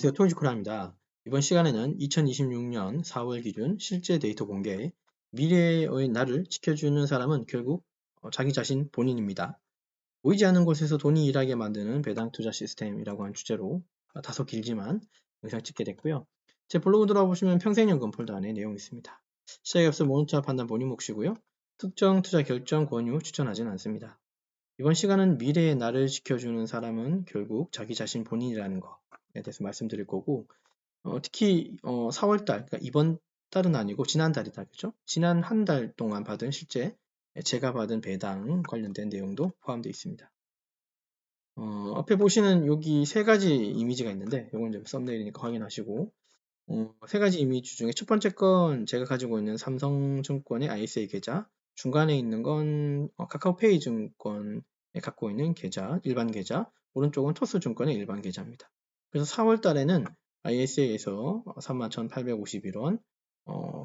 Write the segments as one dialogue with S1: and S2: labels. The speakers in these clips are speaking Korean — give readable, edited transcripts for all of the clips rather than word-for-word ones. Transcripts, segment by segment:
S1: 안녕하세요. 통일지코리아입니다. 이번 시간에는 2026년 4월 기준 실제 데이터 공개, 미래의 나를 지켜주는 사람은 결국 자기 자신 본인입니다. 보이지 않는 곳에서 돈이 일하게 만드는 배당 투자 시스템이라고 하는 주제로 다소 길지만 영상 찍게 됐고요. 제 블로그 들어보시면 평생연금 폴더 안에 내용이 있습니다. 시작에 앞서 모든 투자 판단 본인 몫이고요. 특정 투자 결정 권유 추천하지는 않습니다. 이번 시간은 미래의 나를 지켜주는 사람은 결국 자기 자신 본인이라는 것에 대해서 말씀드릴 거고, 특히 4월달, 그러니까 이번 달은 아니고 지난달이다, 그죠? 지난 한 달 동안 받은 실제 제가 받은 배당 관련된 내용도 포함되어 있습니다. 앞에 보시는 여기 세 가지 이미지가 있는데, 이건 좀 썸네일이니까 확인하시고, 세 가지 이미지 중에 첫 번째 건 제가 가지고 있는 삼성증권의 ISA 계좌, 중간에 있는 건 카카오페이 증권에 갖고 있는 계좌, 일반 계좌, 오른쪽은 토스증권의 일반 계좌입니다. 그래서 4월 달에는 ISA에서 31,851원,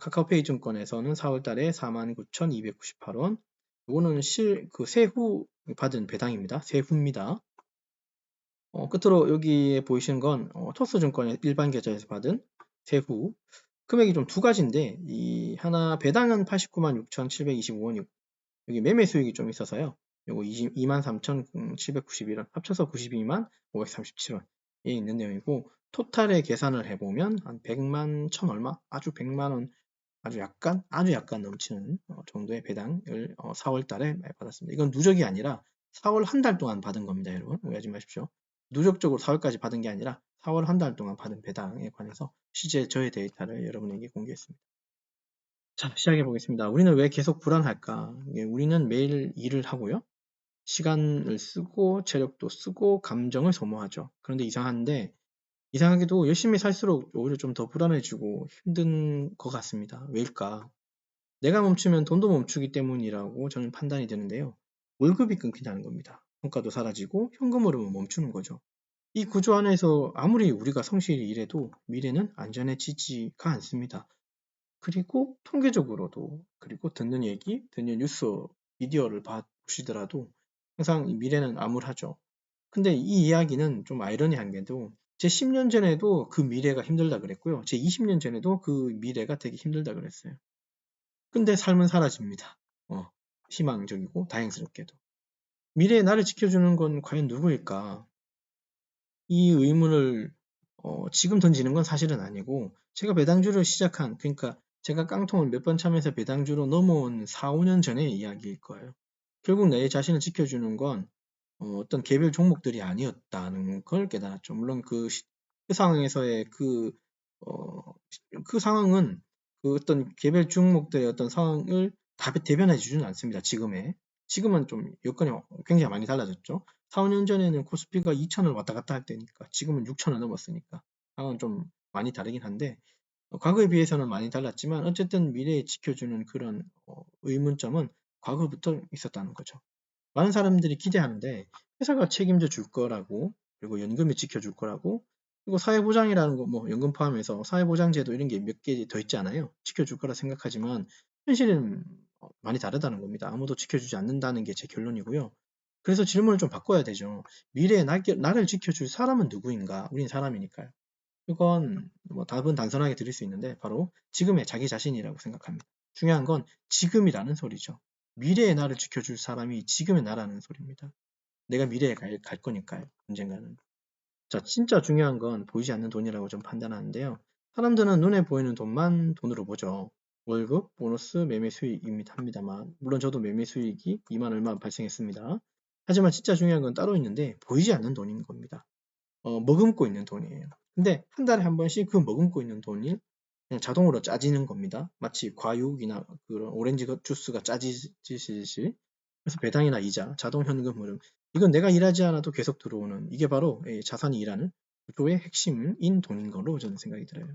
S1: 카카오페이 증권에서는 4월 달에 49,298원, 이거는 세후 받은 배당입니다. 세후입니다. 끝으로 여기에 보이시는 건 토스증권의 일반 계좌에서 받은 세후 금액이 좀 두 가지인데, 이 하나 배당은 89만 6,725원이고 여기 매매 수익이 좀 있어서요. 요거 23,791원 합쳐서 92만 537원에 있는 내용이고, 토탈의 계산을 해보면 한 100만 천 얼마, 아주 100만 원 아주 약간 넘치는 정도의 배당을 4월 달에 받았습니다. 이건 누적이 아니라 4월 한 달 동안 받은 겁니다, 여러분. 오해하지 마십시오. 누적적으로 4월까지 받은 게 아니라 4월 한 달 동안 받은 배당에 관해서 실제 저의 데이터를 여러분에게 공개했습니다. 자, 시작해 보겠습니다. 우리는 왜 계속 불안할까? 우리는 매일 일을 하고요. 시간을 쓰고 체력도 쓰고 감정을 소모하죠. 그런데 이상하게도 열심히 살수록 오히려 좀 더 불안해지고 힘든 것 같습니다. 왜일까? 내가 멈추면 돈도 멈추기 때문이라고 저는 판단이 되는데요. 월급이 끊긴다는 겁니다. 성과도 사라지고 현금 흐름은 멈추는 거죠. 이 구조 안에서 아무리 우리가 성실히 일해도 미래는 안전해지지가 않습니다. 그리고 통계적으로도, 그리고 듣는 뉴스, 미디어를 보시더라도 항상 이 미래는 암울하죠. 근데 이 이야기는 좀 아이러니한 게도 제 10년 전에도 그 미래가 힘들다 그랬고요. 제 20년 전에도 그 미래가 되게 힘들다 그랬어요. 근데 삶은 사라집니다. 희망적이고 다행스럽게도. 미래의 나를 지켜주는 건 과연 누구일까? 이 의문을 지금 던지는 건 사실은 아니고, 제가 배당주를 시작한, 그러니까 제가 깡통을 몇 번 참여해서 배당주로 넘어온 4, 5년 전의 이야기일 거예요. 결국 내 자신을 지켜주는 건 어떤 개별 종목들이 아니었다는 걸 깨달았죠. 물론 그 상황에서의 어, 그 상황은 그 어떤 개별 종목들의 어떤 상황을 다 대변해 주지는 않습니다. 지금은 좀 여건이 굉장히 많이 달라졌죠. 4, 5년 전에는 코스피가 2천을 왔다 갔다 할 때니까, 지금은 6천을 넘었으니까 상황은 좀 많이 다르긴 한데, 과거에 비해서는 많이 달랐지만 어쨌든 미래에 지켜주는 그런 의문점은 과거부터 있었다는 거죠. 많은 사람들이 기대하는데 회사가 책임져 줄 거라고, 그리고 연금이 지켜줄 거라고, 그리고 사회보장이라는 거, 뭐 연금 포함해서 사회보장제도 이런 게 몇 개 더 있지 않아요? 지켜줄 거라 생각하지만 현실은 많이 다르다는 겁니다. 아무도 지켜주지 않는다는 게 제 결론이고요. 그래서 질문을 좀 바꿔야 되죠. 미래에 나를 지켜줄 사람은 누구인가? 우린 사람이니까요. 이건 뭐 답은 단순하게 드릴 수 있는데 바로 지금의 자기 자신이라고 생각합니다. 중요한 건 지금이라는 소리죠. 미래의 나를 지켜줄 사람이 지금의 나라는 소리입니다. 내가 미래에 갈 거니까요. 언젠가는. 자, 진짜 중요한 건 보이지 않는 돈이라고 좀 판단하는데요. 사람들은 눈에 보이는 돈만 돈으로 보죠. 월급, 보너스, 매매 수익입니다. 합니다만, 물론 저도 매매 수익이 2만 얼마 발생했습니다. 하지만 진짜 중요한 건 따로 있는데 보이지 않는 돈인 겁니다. 머금고 있는 돈이에요. 근데 한 달에 한 번씩 그 머금고 있는 돈이 그냥 자동으로 짜지는 겁니다. 마치 과육이나 그런 오렌지 주스가 짜지듯이. 그래서 배당이나 이자, 자동 현금 흐름, 이건 내가 일하지 않아도 계속 들어오는, 이게 바로 자산이 일하는 구조의 핵심인 돈인 걸로 저는 생각이 들어요.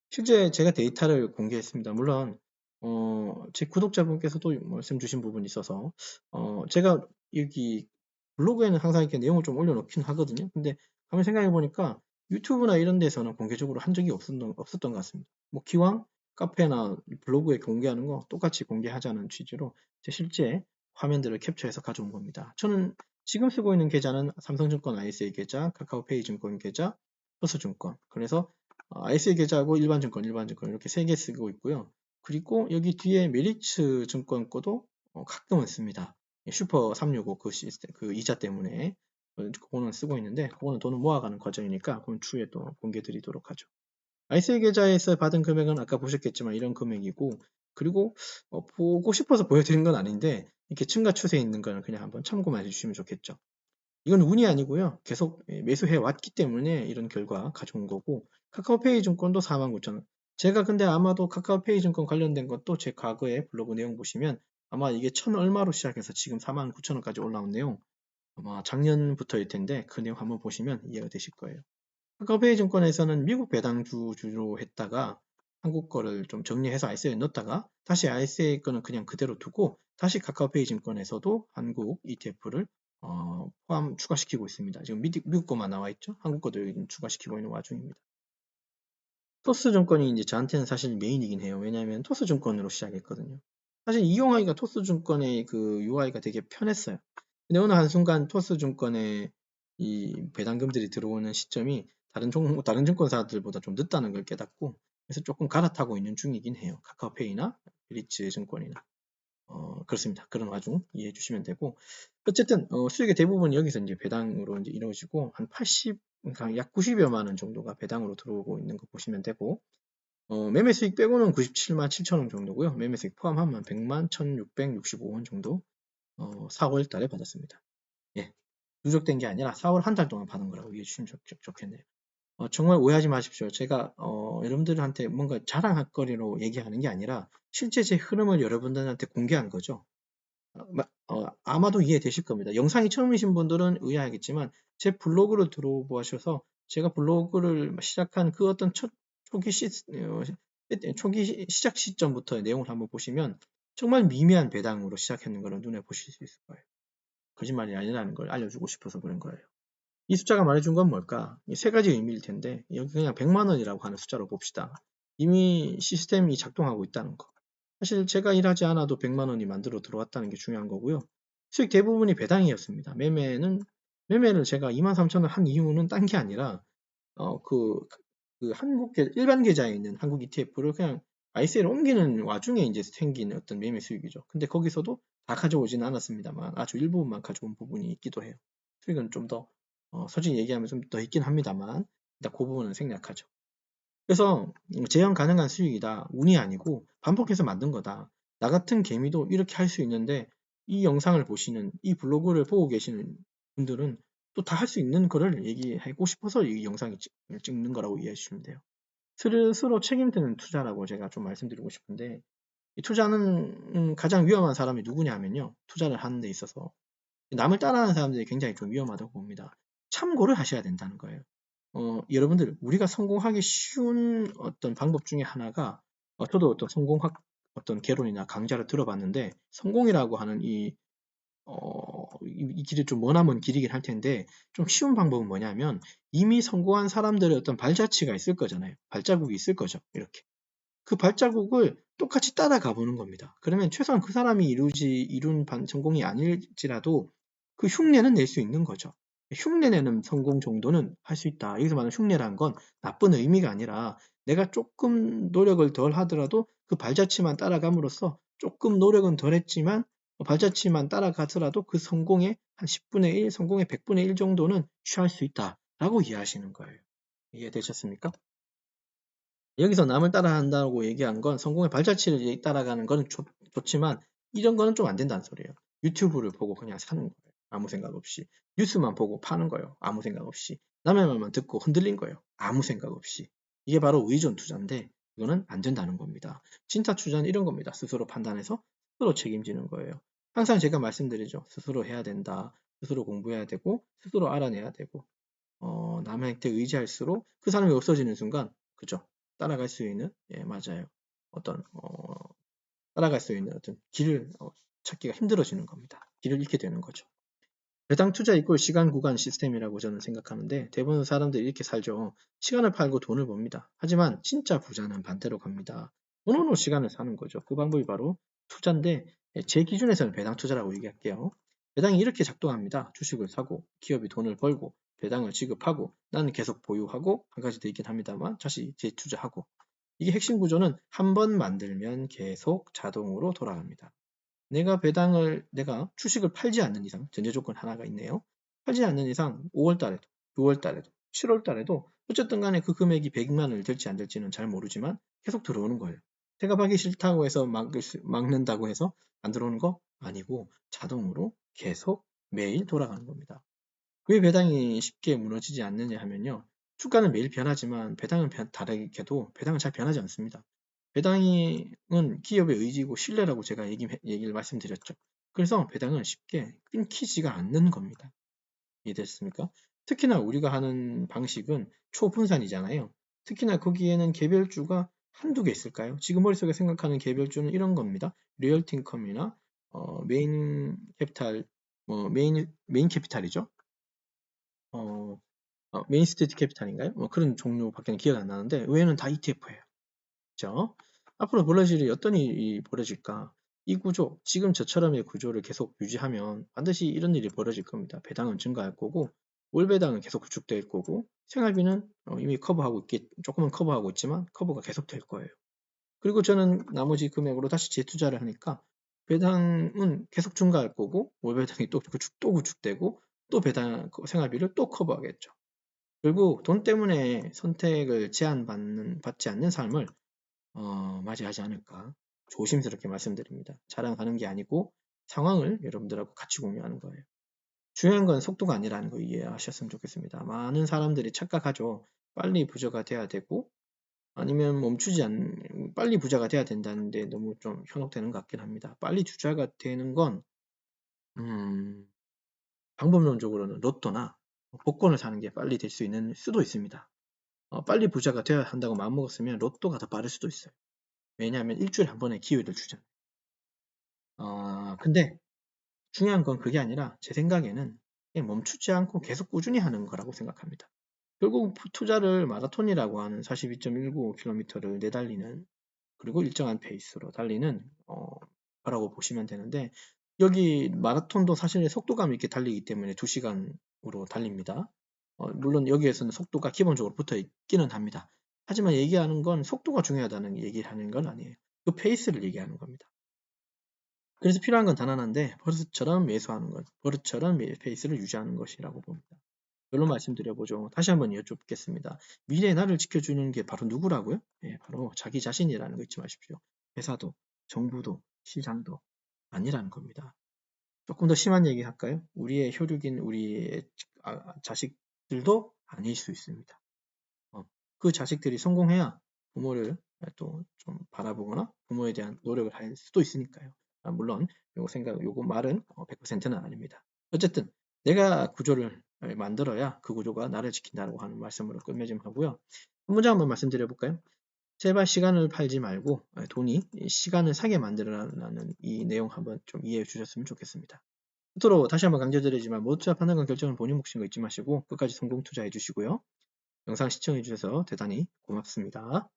S1: 실제 제가 데이터를 공개했습니다. 물론 제 구독자분께서도 말씀 주신 부분이 있어서 제가 여기 블로그에는 항상 이렇게 내용을 좀 올려놓긴 하거든요. 근데 가만히 생각해 보니까 유튜브나 이런 데서는 공개적으로 한 적이 없었던 것 같습니다. 뭐 기왕 카페나 블로그에 공개하는 거 똑같이 공개하자는 취지로 제 실제 화면들을 캡처해서 가져온 겁니다. 저는 지금 쓰고 있는 계좌는 삼성증권 ISA 계좌, 카카오페이 증권 계좌, 토스증권. 그래서 ISA 계좌하고 일반증권 이렇게 3개 쓰고 있고요. 그리고 여기 뒤에 메리츠 증권 거도 가끔은 씁니다. 슈퍼 365 그 시스템, 그 이자 때문에 그거는 쓰고 있는데, 그거는 돈을 모아가는 과정이니까 그건 추후에 또 공개 드리도록 하죠. ISA 계좌에서 받은 금액은 아까 보셨겠지만 이런 금액이고, 그리고 보고 싶어서 보여드린 건 아닌데 이렇게 증가 추세에 있는 거는 그냥 한번 참고만 해주시면 좋겠죠. 이건 운이 아니고요. 계속 매수해 왔기 때문에 이런 결과 가져온 거고, 카카오페이 증권도 49,000원. 제가 근데 아마도 카카오페이 증권 관련된 것도 제 과거에 블로그 내용 보시면 아마 이게 1,000 얼마로 시작해서 지금 49,000원까지 올라온 내용, 아마 작년부터일 텐데 그 내용 한번 보시면 이해가 되실 거예요. 카카오페이 증권에서는 미국 배당주 주로 했다가 한국 거를 좀 정리해서 ICA에 넣었다가 다시 ICA 거는 그냥 그대로 두고 다시 카카오페이 증권에서도 한국 ETF를 포함 추가시키고 있습니다. 지금 미국 거만 나와 있죠. 한국 거도 여기 추가시키고 있는 와중입니다. 토스증권이 이제 저한테는 사실 메인이긴 해요. 왜냐하면 토스증권으로 시작했거든요. 사실 이용하기가 토스증권의 그 UI가 되게 편했어요. 근데 어느 한순간 토스증권에 이 배당금들이 들어오는 시점이 다른 증권사들보다 좀 늦다는 걸 깨닫고, 그래서 조금 갈아타고 있는 중이긴 해요. 카카오페이나 리츠 증권이나. 그렇습니다. 그런 와중 이해해 주시면 되고, 어쨌든 수익의 대부분 여기서 이제 배당으로 이제 이루어지고 한 80, 그러니까 약 90여만 원 정도가 배당으로 들어오고 있는 거 보시면 되고, 매매 수익 빼고는 97만 7천 원 정도고요. 매매 수익 포함하면 100만 1,665원 정도 4월 달에 받았습니다. 예, 누적된 게 아니라 4월 한 달 동안 받은 거라고 이해해 주시면 좋겠네요. 정말 오해하지 마십시오. 제가 여러분들한테 뭔가 자랑할 거리로 얘기하는 게 아니라 실제 제 흐름을 여러분들한테 공개한 거죠. 아마도 이해되실 겁니다. 영상이 처음이신 분들은 의아하겠지만 제 블로그를 들어보셔서 제가 블로그를 시작한 그 어떤 초기 시작 시점부터의 내용을 한번 보시면 정말 미미한 배당으로 시작했는 걸 눈에 보실 수 있을 거예요. 거짓말이 아니라는 걸 알려주고 싶어서 그런 거예요. 이 숫자가 말해준 건 뭘까? 세 가지 의미일 텐데 여기 그냥 100만 원이라고 하는 숫자로 봅시다. 이미 시스템이 작동하고 있다는 거. 사실 제가 일하지 않아도 100만 원이 만들어 들어왔다는 게 중요한 거고요. 수익 대부분이 배당이었습니다. 매매를 제가 23,000원 한 이유는 딴 게 아니라 일반 계좌에 있는 한국 ETF를 그냥 ICA로 옮기는 와중에 이제 생긴 어떤 매매 수익이죠. 근데 거기서도 다 가져오지는 않았습니다만 아주 일부분만 가져온 부분이 있기도 해요. 수익은 좀 더 솔직히 얘기하면 좀 더 있긴 합니다만 일단 그 부분은 생략하죠. 그래서 재현 가능한 수익이다. 운이 아니고 반복해서 만든 거다. 나 같은 개미도 이렇게 할 수 있는데 이 영상을 보시는, 이 블로그를 보고 계시는 분들은 또 다 할 수 있는 거를 얘기하고 싶어서 이 영상을 찍는 거라고 이해해 주시면 돼요. 스스로 책임지는 투자라고 제가 좀 말씀드리고 싶은데, 이 투자는 가장 위험한 사람이 누구냐 하면요. 투자를 하는 데 있어서 남을 따라하는 사람들이 굉장히 좀 위험하다고 봅니다. 참고를 하셔야 된다는 거예요. 여러분들, 우리가 성공하기 쉬운 어떤 방법 중에 하나가, 저도 어떤 성공학, 어떤 개론이나 강좌를 들어봤는데, 성공이라고 하는 이 길이 좀 머나먼 길이긴 할 텐데, 좀 쉬운 방법은 뭐냐면, 이미 성공한 사람들의 어떤 발자취가 있을 거잖아요. 발자국이 있을 거죠. 이렇게. 그 발자국을 똑같이 따라가 보는 겁니다. 그러면 최소한 그 사람이 이룬 성공이 아닐지라도 그 흉내는 낼 수 있는 거죠. 흉내내는 성공 정도는 할 수 있다. 여기서 말하는 흉내란 건 나쁜 의미가 아니라 내가 조금 노력을 덜 하더라도 그 발자취만 따라감으로써 조금 노력은 덜 했지만 발자취만 따라가더라도 그 성공의 한 10분의 1, 성공의 100분의 1 정도는 취할 수 있다라고 이해하시는 거예요. 이해되셨습니까? 여기서 남을 따라한다고 얘기한 건 성공의 발자취를 따라가는 건 좋지만 이런 거는 좀 안 된다는 소리예요. 유튜브를 보고 그냥 사는 거예요. 아무 생각 없이. 뉴스만 보고 파는 거예요. 아무 생각 없이. 남의 말만 듣고 흔들린 거예요. 아무 생각 없이. 이게 바로 의존 투자인데 이거는 안 된다는 겁니다. 진짜 투자는 이런 겁니다. 스스로 판단해서 스스로 책임지는 거예요. 항상 제가 말씀드리죠. 스스로 해야 된다. 스스로 공부해야 되고 스스로 알아내야 되고 남한테 의지할수록 그 사람이 없어지는 순간 그죠? 따라갈 수 있는 맞아요. 어떤 따라갈 수 있는 어떤 길을 찾기가 힘들어지는 겁니다. 길을 잃게 되는 거죠. 배당 투자 이꼴 시간 구간 시스템이라고 저는 생각하는데 대부분 사람들이 이렇게 살죠. 시간을 팔고 돈을 법니다. 하지만 진짜 부자는 반대로 갑니다. 돈으로 시간을 사는 거죠. 그 방법이 바로 투자인데 제 기준에서는 배당 투자라고 얘기할게요. 배당이 이렇게 작동합니다. 주식을 사고 기업이 돈을 벌고 배당을 지급하고 나는 계속 보유하고 한 가지 더 있긴 합니다만 다시 재투자하고 이게 핵심 구조는 한 번 만들면 계속 자동으로 돌아갑니다. 내가 주식을 팔지 않는 이상 전제 조건 하나가 있네요. 팔지 않는 이상 5월 달에도 6월 달에도 7월 달에도 어쨌든 간에 그 금액이 100만 원을 될지 안 될지는 잘 모르지만 계속 들어오는 거예요. 제가 하기 싫다고 해서 막는다고 해서 안 들어오는 거 아니고 자동으로 계속 매일 돌아가는 겁니다. 왜 배당이 쉽게 무너지지 않느냐 하면요. 주가는 매일 변하지만 배당은 다르게도 배당은 잘 변하지 않습니다. 배당은 기업의 의지고 신뢰라고 제가 얘기를 말씀드렸죠. 그래서 배당은 쉽게 끊기지가 않는 겁니다. 이해됐습니까? 특히나 우리가 하는 방식은 초분산이잖아요. 특히나 거기에는 개별주가 한두 개 있을까요? 지금 머릿속에 생각하는 개별주는 이런 겁니다. 리얼티인컴이나 메인 캐피탈, 메인 캐피탈이죠. 메인 스트리트 캐피탈인가요? 뭐 그런 종류밖에 기억 안 나는데 외에는 다 ETF예요. 그죠? 앞으로 벌어질 어떤 일이 벌어질까? 이 구조, 지금 저처럼의 구조를 계속 유지하면 반드시 이런 일이 벌어질 겁니다. 배당은 증가할 거고 월 배당은 계속 구축될 거고 생활비는 이미 조금은 커버하고 있지만 커버가 계속 될 거예요. 그리고 저는 나머지 금액으로 다시 재투자를 하니까 배당은 계속 증가할 거고 월 배당이 또 구축되고 또 생활비를 또 커버하겠죠. 결국 돈 때문에 선택을 받지 않는 삶을 맞이하지 않을까 조심스럽게 말씀드립니다. 자랑하는 게 아니고 상황을 여러분들하고 같이 공유하는 거예요. 중요한 건 속도가 아니라는 거 이해하셨으면 좋겠습니다. 많은 사람들이 착각하죠. 빨리 부자가 돼야 되고 아니면 빨리 부자가 돼야 된다는데 너무 좀 현혹되는 것 같긴 합니다. 빨리 부자가 되는 건 방법론적으로는 로또나 복권을 사는 게 빨리 될 수 있는 수도 있습니다. 빨리 부자가 되어야 한다고 마음먹었으면 로또가 더 빠를 수도 있어요. 왜냐하면 일주일에 한 번의 기회를 주잖아요. 근데 중요한 건 그게 아니라 제 생각에는 그냥 멈추지 않고 계속 꾸준히 하는 거라고 생각합니다. 결국 투자를 마라톤이라고 하는 42.195km를 내달리는 그리고 일정한 페이스로 달리는 거라고 보시면 되는데 여기 마라톤도 사실 속도감 있게 달리기 때문에 2시간으로 달립니다. 물론 여기에서는 속도가 기본적으로 붙어 있기는 합니다. 하지만 얘기하는 건 속도가 중요하다는 얘기를 하는 건 아니에요. 그 페이스를 얘기하는 겁니다. 그래서 필요한 건 단 하나인데 버릇처럼 매수하는 것, 버릇처럼 페이스를 유지하는 것이라고 봅니다. 결론 말씀드려보죠. 다시 한번 여쭙겠습니다. 미래의 나를 지켜주는 게 바로 누구라고요? 바로 자기 자신이라는 거 잊지 마십시오. 회사도, 정부도, 시장도 아니라는 겁니다. 조금 더 심한 얘기 할까요? 우리의 혈육인 우리의 자식들도 아닐 수 있습니다. 그 자식들이 성공해야 부모를 또 좀 바라보거나 부모에 대한 노력을 할 수도 있으니까요. 물론 요거 말은 100%는 아닙니다. 어쨌든 내가 구조를 만들어야 그 구조가 나를 지킨다고 하는 말씀으로 끝맺음 좀 하고요. 한 문장 한번 말씀드려 볼까요? 제발 시간을 팔지 말고 돈이 시간을 사게 만들어라는 이 내용 한번 좀 이해해 주셨으면 좋겠습니다. 끝으로 다시 한번 강조드리지만 모두 투자 판단과 결정은 본인 몫인 거 잊지 마시고 끝까지 성공 투자해 주시고요. 영상 시청해 주셔서 대단히 고맙습니다.